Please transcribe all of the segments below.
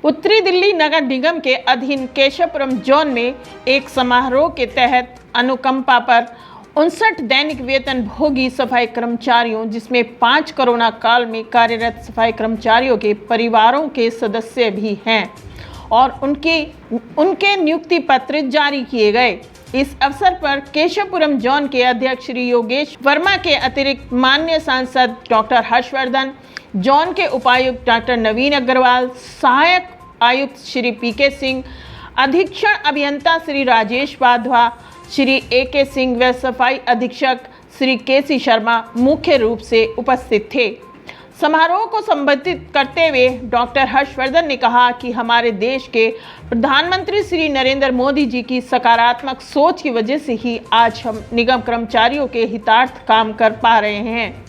उत्तरी दिल्ली नगर निगम के अधीन केशवपुरम जोन में एक समारोह के तहत अनुकंपा पर 59 दैनिक वेतन भोगी सफाई कर्मचारियों, जिसमें 5 कोरोना काल में कार्यरत सफाई कर्मचारियों के परिवारों के सदस्य भी हैं और उनके नियुक्ति पत्र जारी किए गए। इस अवसर पर केशवपुरम जोन के अध्यक्ष श्री योगेश वर्मा के अतिरिक्त माननीय सांसद डॉक्टर हर्षवर्धन, जोन के उपायुक्त डॉक्टर नवीन अग्रवाल, सहायक आयुक्त श्री पीके सिंह, अधीक्षण अभियंता श्री राजेश वाधवा, श्री एके सिंह व सफाई अधीक्षक श्री केसी शर्मा मुख्य रूप से उपस्थित थे। समारोह को संबोधित करते हुए डॉक्टर हर्षवर्धन ने कहा कि हमारे देश के प्रधानमंत्री श्री नरेंद्र मोदी जी की सकारात्मक सोच की वजह से ही आज हम निगम कर्मचारियों के हितार्थ काम कर पा रहे हैं।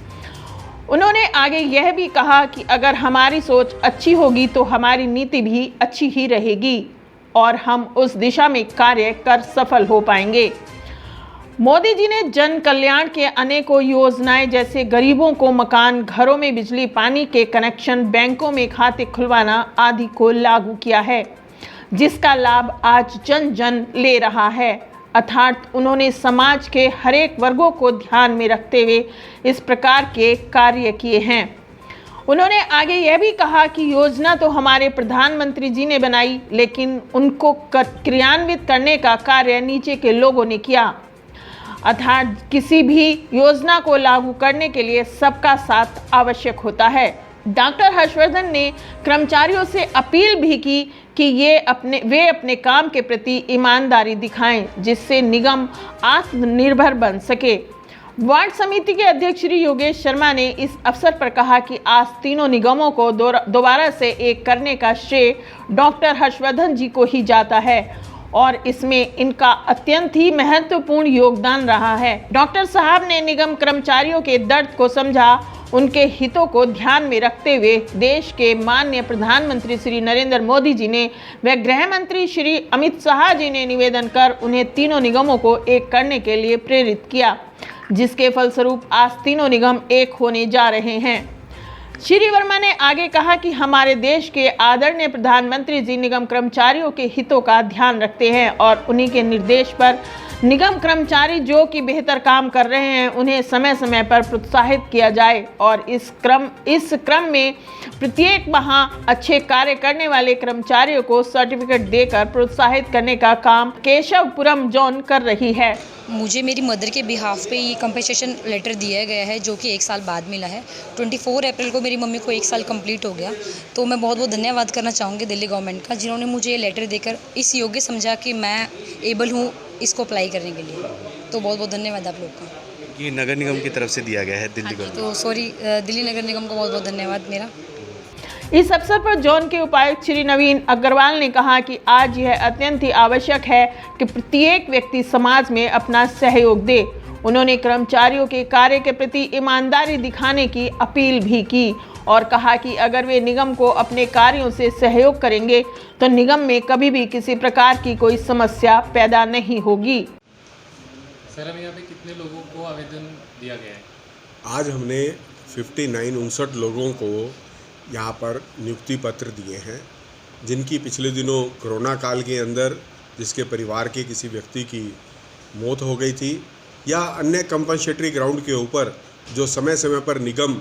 उन्होंने आगे यह भी कहा कि अगर हमारी सोच अच्छी होगी तो हमारी नीति भी अच्छी ही रहेगी और हम उस दिशा में कार्य कर सफल हो पाएंगे। मोदी जी ने जन कल्याण के अनेकों योजनाएं जैसे गरीबों को मकान, घरों में बिजली पानी के कनेक्शन, बैंकों में खाते खुलवाना आदि को लागू किया है, जिसका लाभ आज जन जन ले रहा है। अर्थात उन्होंने समाज के हर एक वर्गों को ध्यान में रखते हुए इस प्रकार के कार्य किए हैं। उन्होंने आगे यह भी कहा कि योजना तो हमारे प्रधानमंत्री जी ने बनाई, लेकिन उनको क्रियान्वित करने का कार्य नीचे के लोगों ने किया। अर्थात किसी भी योजना को लागू करने के लिए सबका साथ आवश्यक होता है। डॉक्टर हर्षवर्धन ने कर्मचारियों से अपील भी की कि वे अपने काम के प्रति ईमानदारी दिखाएं, जिससे निगम आत्मनिर्भर बन सके। वार्ड समिति के अध्यक्ष श्री योगेश शर्मा ने इस अवसर पर कहा कि आज तीनों निगमों को दोबारा से एक करने का श्रेय डॉक्टर हर्षवर्धन जी को ही जाता है और इसमें इनका अत्यंत ही महत्वपूर्ण योगदान रहा है। डॉक्टर साहब ने निगम कर्मचारियों के दर्द को समझा, उनके हितों को ध्यान में रखते हुए देश के माननीय प्रधानमंत्री श्री नरेंद्र मोदी जी ने व गृह मंत्री श्री अमित शाह जी ने निवेदन कर उन्हें तीनों निगमों को एक करने के लिए प्रेरित किया, जिसके फलस्वरूप आज तीनों निगम एक होने जा रहे हैं। श्री वर्मा ने आगे कहा कि हमारे देश के आदरणीय प्रधानमंत्री जी निगम कर्मचारियों के हितों का ध्यान रखते हैं और उन्हीं के निर्देश पर निगम कर्मचारी जो कि बेहतर काम कर रहे हैं उन्हें समय समय पर प्रोत्साहित किया जाए और इस क्रम में प्रत्येक माह अच्छे कार्य करने वाले कर्मचारियों को सर्टिफिकेट देकर प्रोत्साहित करने का काम केशवपुरम जोन कर रही है। मुझे मेरी मदर के बिहाफ पे ये कंपनसेशन लेटर दिया गया है, जो कि 1 साल बाद मिला है। 24 अप्रैल को मेरी मम्मी को 1 साल कंप्लीट हो गया, तो मैं बहुत बहुत धन्यवाद करना चाहूँगी दिल्ली गवर्नमेंट का, जिन्होंने मुझे ये लेटर देकर इस योग्य समझा कि मैं एबल हूँ इसको अप्लाई करने के लिए। तो बहुत बहुत धन्यवाद आप लोग का। ये नगर निगम की तरफ से दिया गया है दिल्ली गवर्नमेंट। तो दिल्ली नगर निगम को बहुत बहुत धन्यवाद मेरा। इस अवसर पर जोन के उपायुक्त श्री नवीन अग्रवाल ने कहा कि आज यह अत्यंत ही आवश्यक है कि प्रत्येक व्यक्ति समाज में अपना सहयोग दे। उन्होंने कर्मचारियों के कार्य के प्रति ईमानदारी दिखाने की अपील भी की और कहा कि अगर वे निगम को अपने कार्यों से सहयोग करेंगे तो निगम में कभी भी किसी प्रकार की कोई समस्या पैदा नहीं होगी। सर, हम यहाँ पे कितने लोगों को आवेदन दिया गया है? आज हमने 59 लोगों को यहाँ पर नियुक्ति पत्र दिए हैं, जिनकी पिछले दिनों कोरोना काल के अंदर जिसके परिवार के किसी व्यक्ति की मौत हो गई थी या अन्य कंपनसेटरी ग्राउंड के ऊपर जो समय समय पर निगम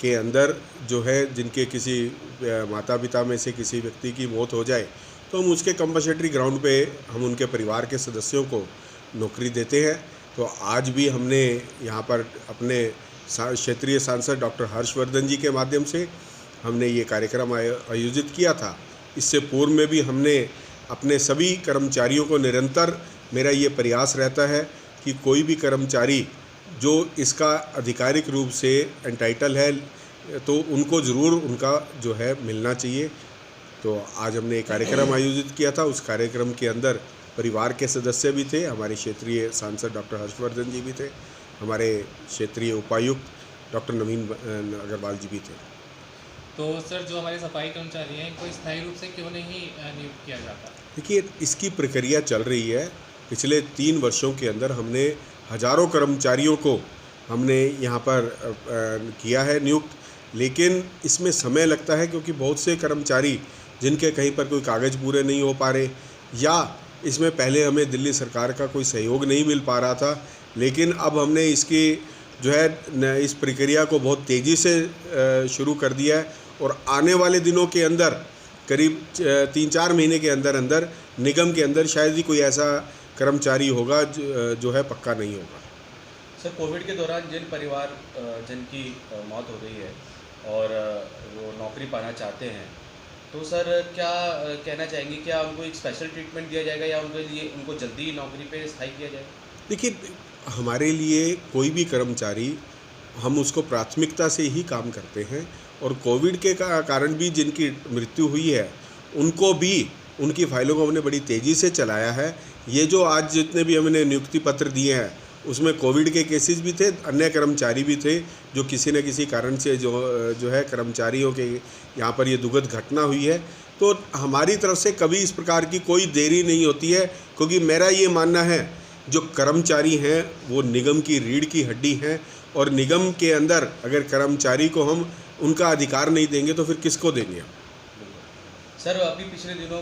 के अंदर जो है जिनके किसी माता पिता में से किसी व्यक्ति की मौत हो जाए तो हम उसके कंपनसेटरी ग्राउंड पे हम उनके परिवार के सदस्यों को नौकरी देते हैं। तो आज भी हमने यहाँ पर अपने क्षेत्रीय सांसद डॉक्टर हर्षवर्धन जी के माध्यम से हमने ये कार्यक्रम आयोजित किया था। इससे पूर्व में भी हमने अपने सभी कर्मचारियों को निरंतर मेरा ये प्रयास रहता है कि कोई भी कर्मचारी जो इसका आधिकारिक रूप से एंटाइटल है तो उनको ज़रूर उनका जो है मिलना चाहिए। तो आज हमने एक कार्यक्रम आयोजित किया था। उस कार्यक्रम के अंदर परिवार के सदस्य भी थे, हमारे क्षेत्रीय सांसद डॉक्टर हर्षवर्धन जी भी थे, हमारे क्षेत्रीय उपायुक्त डॉक्टर नवीन अग्रवाल जी भी थे। तो सर, जो हमारे सफाई कर्मचारी हैं इनको स्थायी रूप से क्यों नहीं नियुक्त किया जाता? देखिए, इसकी प्रक्रिया चल रही है। पिछले 3 वर्षों के अंदर हमने हज़ारों कर्मचारियों को हमने यहाँ पर किया है नियुक्त, लेकिन इसमें समय लगता है क्योंकि बहुत से कर्मचारी जिनके कहीं पर कोई कागज़ पूरे नहीं हो पा रहे, या इसमें पहले हमें दिल्ली सरकार का कोई सहयोग नहीं मिल पा रहा था, लेकिन अब हमने इसकी जो है इस प्रक्रिया को बहुत तेज़ी से शुरू कर दिया है और आने वाले दिनों के अंदर करीब 3-4 महीने के अंदर अंदर निगम के अंदर शायद ही कोई ऐसा कर्मचारी होगा जो है पक्का नहीं होगा। सर, कोविड के दौरान जिन परिवार जिनकी मौत हो गई है और वो नौकरी पाना चाहते हैं, तो सर क्या कहना चाहेंगे, क्या उनको एक स्पेशल ट्रीटमेंट दिया जाएगा या उनके लिए उनको जल्दी नौकरी पे स्थायी किया जाएगा? देखिए, हमारे लिए कोई भी कर्मचारी, हम उसको प्राथमिकता से ही काम करते हैं और कोविड के कारण भी जिनकी मृत्यु हुई है उनको भी, उनकी फाइलों को हमने बड़ी तेज़ी से चलाया है। ये जो आज जितने भी हमने नियुक्ति पत्र दिए हैं उसमें कोविड के केसेस भी थे, अन्य कर्मचारी भी थे जो किसी न किसी कारण से जो है कर्मचारियों के यहाँ पर ये दुखद घटना हुई है। तो हमारी तरफ से कभी इस प्रकार की कोई देरी नहीं होती है, क्योंकि मेरा ये मानना है जो कर्मचारी हैं वो निगम की रीढ़ की हड्डी हैं और निगम के अंदर अगर कर्मचारी को हम उनका अधिकार नहीं देंगे तो फिर किसको देंगे हम? सर, अभी पिछले दिनों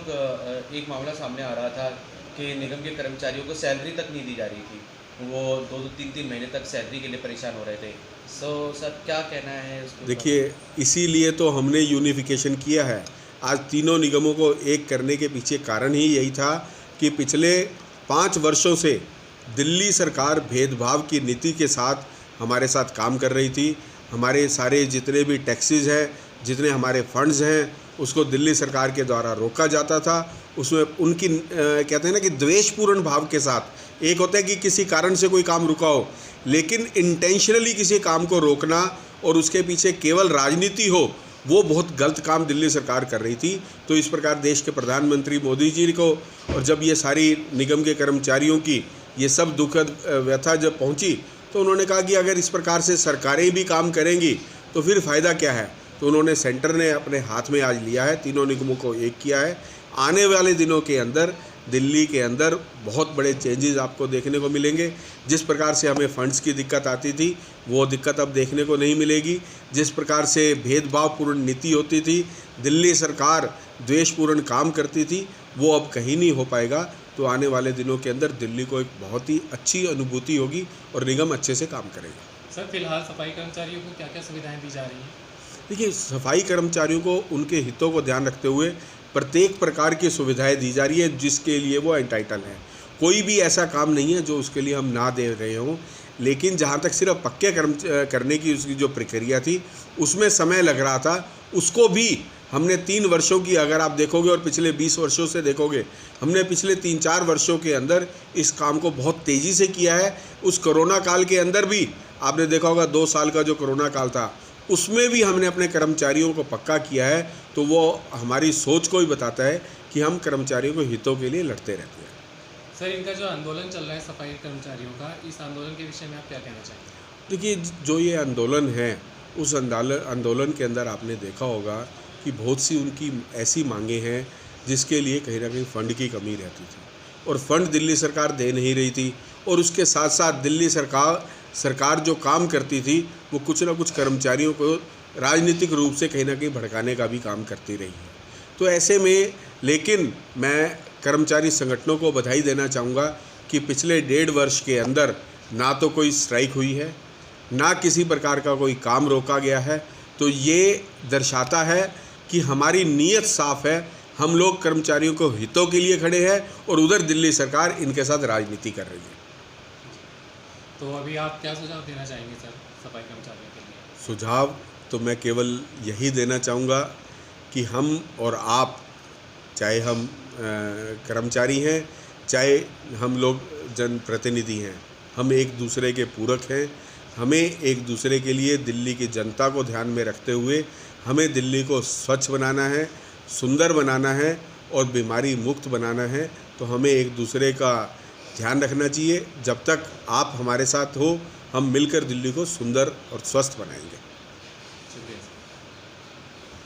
एक मामला सामने आ रहा था कि निगम के कर्मचारियों को सैलरी तक नहीं दी जा रही थी, वो 2-3 महीने तक सैलरी के लिए परेशान हो रहे थे। सर, क्या कहना है इसको? देखिए, इसीलिए तो हमने यूनिफिकेशन किया है। आज तीनों निगमों को एक करने के पीछे कारण ही यही था कि पिछले 5 वर्षों से दिल्ली सरकार भेदभाव की नीति के साथ हमारे साथ काम कर रही थी। हमारे सारे जितने भी टैक्सेस हैं, जितने हमारे फंड्स हैं, उसको दिल्ली सरकार के द्वारा रोका जाता था। उसमें उनकी कहते हैं ना कि द्वेषपूर्ण भाव के साथ, एक होता है कि किसी कारण से कोई काम रुका हो, लेकिन इंटेंशनली किसी काम को रोकना और उसके पीछे केवल राजनीति हो, वो बहुत गलत काम दिल्ली सरकार कर रही थी। तो इस प्रकार देश के प्रधानमंत्री मोदी जी को, और जब ये सारी निगम के कर्मचारियों की ये सब दुखद व्यथा जब पहुंची, तो उन्होंने कहा कि अगर इस प्रकार से सरकारें भी काम करेंगी तो फिर फ़ायदा क्या है। तो उन्होंने, सेंटर ने अपने हाथ में आज लिया है, तीनों निगमों को एक किया है। आने वाले दिनों के अंदर दिल्ली के अंदर बहुत बड़े चेंजेस आपको देखने को मिलेंगे। जिस प्रकार से हमें फंड्स की दिक्कत आती थी वो दिक्कत अब देखने को नहीं मिलेगी। जिस प्रकार से भेदभावपूर्ण नीति होती थी, दिल्ली सरकार द्वेषपूर्ण काम करती थी, वो अब कहीं नहीं हो पाएगा। तो आने वाले दिनों के अंदर दिल्ली को एक बहुत ही अच्छी अनुभूति होगी और निगम अच्छे से काम करेगा। सर, फिलहाल सफाई कर्मचारियों को क्या क्या सुविधाएं दी जा रही हैं? देखिए, सफाई कर्मचारियों को उनके हितों को ध्यान रखते हुए प्रत्येक प्रकार की सुविधाएं दी जा रही है जिसके लिए वो एंटाइटल हैं। कोई भी ऐसा काम नहीं है जो उसके लिए हम ना दे रहे हों, लेकिन जहाँ तक सिर्फ पक्के कर्म करने की उसकी जो प्रक्रिया थी उसमें समय लग रहा था, उसको भी हमने 3 वर्षों की, अगर आप देखोगे और पिछले 20 वर्षों से देखोगे, हमने पिछले 3-4 वर्षों के अंदर इस काम को बहुत तेज़ी से किया है। उस कोरोना काल के अंदर भी आपने देखा होगा, 2 साल का जो कोरोना काल था उसमें भी हमने अपने कर्मचारियों को पक्का किया है। तो वो हमारी सोच को ही बताता है कि हम कर्मचारियों के हितों के लिए लड़ते रहते हैं। सर, इनका जो आंदोलन चल रहा है सफाई कर्मचारियों का, इस आंदोलन के विषय में आप क्या कहना चाहेंगे? देखिए, जो ये आंदोलन है, उस आंदोलन के अंदर आपने देखा होगा कि बहुत सी उनकी ऐसी मांगें हैं जिसके लिए कहीं ना कहीं फ़ंड की कमी रहती थी और फंड दिल्ली सरकार दे नहीं रही थी। और उसके साथ साथ दिल्ली सरकार जो काम करती थी वो कुछ ना कुछ कर्मचारियों को राजनीतिक रूप से कहीं ना कहीं भड़काने का भी काम करती रही है। तो ऐसे में, लेकिन मैं कर्मचारी संगठनों को बधाई देना चाहूँगा कि पिछले 1.5 वर्ष के अंदर ना तो कोई स्ट्राइक हुई है, ना किसी प्रकार का कोई काम रोका गया है। तो ये दर्शाता है कि हमारी नीयत साफ है, हम लोग कर्मचारियों को हितों के लिए खड़े हैं और उधर दिल्ली सरकार इनके साथ राजनीति कर रही है। तो अभी आप क्या सुझाव देना चाहेंगे सर सफाई कर्मचारियों के लिए? सुझाव तो मैं केवल यही देना चाहूँगा कि हम और आप, चाहे हम कर्मचारी हैं, चाहे हम लोग जनप्रतिनिधि हैं, हम एक दूसरे के पूरक हैं। हमें एक दूसरे के लिए दिल्ली की जनता को ध्यान में रखते हुए हमें दिल्ली को स्वच्छ बनाना है, सुंदर बनाना है और बीमारी मुक्त बनाना है। तो हमें एक दूसरे का ध्यान रखना चाहिए। जब तक आप हमारे साथ हो, हम मिलकर दिल्ली को सुंदर और स्वस्थ बनाएंगे।